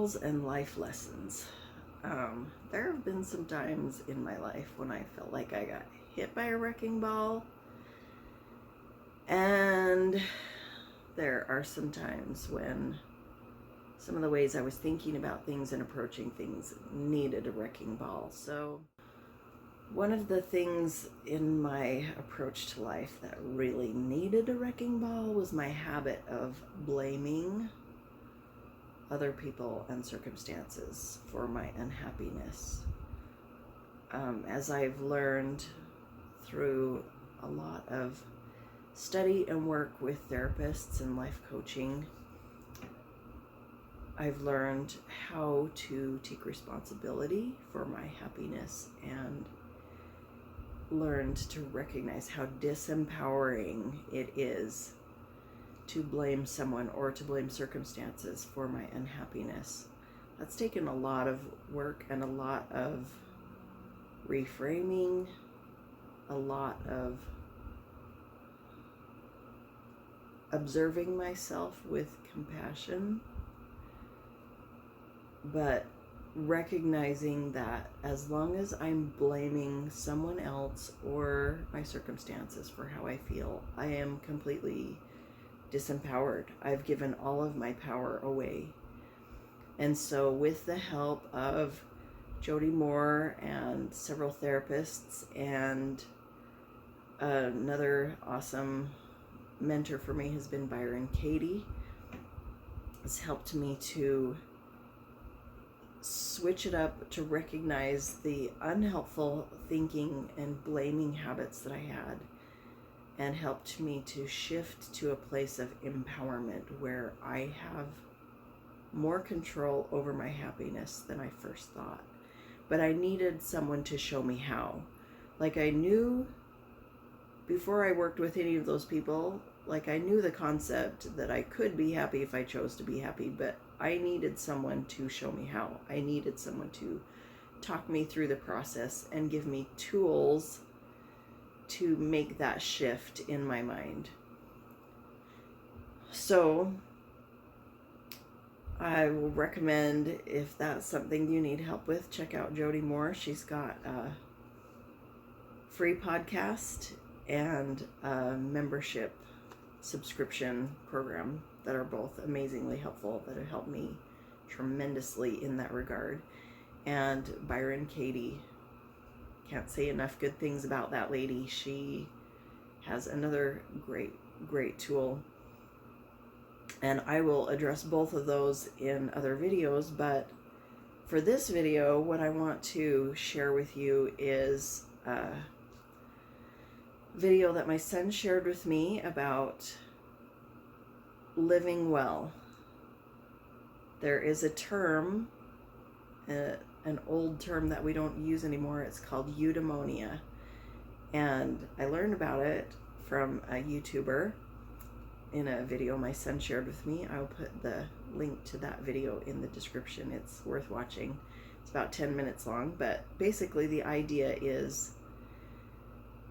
balls and life lessons. There have been some times in my life when I felt like I got hit by a wrecking ball, and there are some times when some of the ways I was thinking about things and approaching things needed a wrecking ball. So one of the things in my approach to life that really needed a wrecking ball was my habit of blaming other people and circumstances for my unhappiness. As I've learned through a lot of study and work with therapists and life coaching, I've learned how to take responsibility for my happiness and learned to recognize how disempowering it is to blame someone or to blame circumstances for my unhappiness. That's taken a lot of work and a lot of reframing, a lot of observing myself with compassion, but recognizing that as long as I'm blaming someone else or my circumstances for how I feel, I am completely disempowered. I've given all of my power away. And so with the help of Jody Moore and several therapists and another awesome mentor for me has been Byron Katie, it's helped me to switch it up, to recognize the unhelpful thinking and blaming habits that I had, and helped me to shift to a place of empowerment where I have more control over my happiness than I first thought. But I needed someone to show me how. Like, I knew before I worked with any of those people, like, I knew the concept that I could be happy if I chose to be happy, but I needed someone to show me how. I needed someone to talk me through the process and give me tools to make that shift in my mind. So I will recommend, if that's something you need help with, check out Jody Moore. She's got a free podcast and a membership subscription program that are both amazingly helpful, that have helped me tremendously in that regard. And Byron Katie, can't say enough good things about that lady. She has another great tool, and I will address both of those in other videos. But for this video, what I want to share with you is a video that my son shared with me about living well. There is a term, an old term that we don't use anymore. It's called eudaimonia, and I learned about it from a YouTuber in a video my son shared with me. I'll put the link to that video in the description. It's worth watching. It's about 10 minutes long, but basically the idea is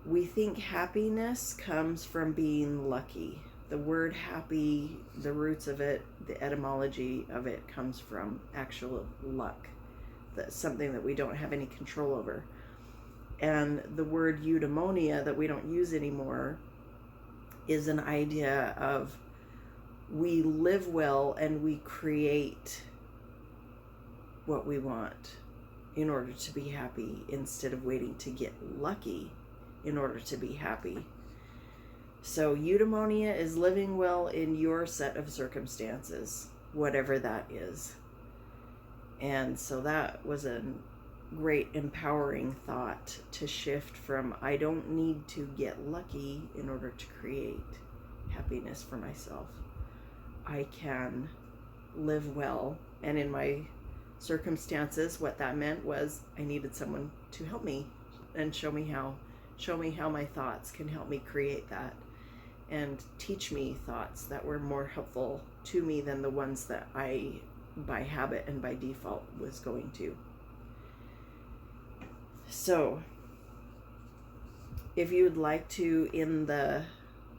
we think happiness comes from being lucky. The word happy, the roots of it, the etymology of it comes from actual luck. That's something that we don't have any control over. And the word eudaimonia that we don't use anymore is an idea of we live well and we create what we want in order to be happy, instead of waiting to get lucky in order to be happy. So eudaimonia is living well in your set of circumstances, whatever that is. And so that was a great empowering thought, to shift from I don't need to get lucky in order to create happiness for myself. I can live well. And in my circumstances, what that meant was I needed someone to help me and show me how my thoughts can help me create that, and teach me thoughts that were more helpful to me than the ones that I, by habit and by default, was going to. So if you would like to, in the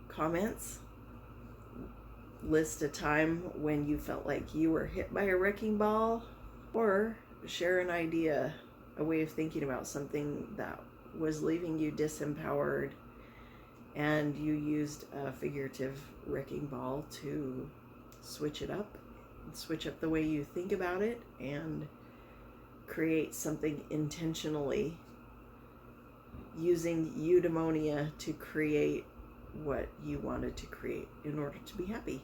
comments, list a time when you felt like you were hit by a wrecking ball, or share an idea, a way of thinking about something that was leaving you disempowered, and you used a figurative wrecking ball to switch it up, switch up the way you think about it, and create something intentionally, using eudaimonia to create what you wanted to create in order to be happy.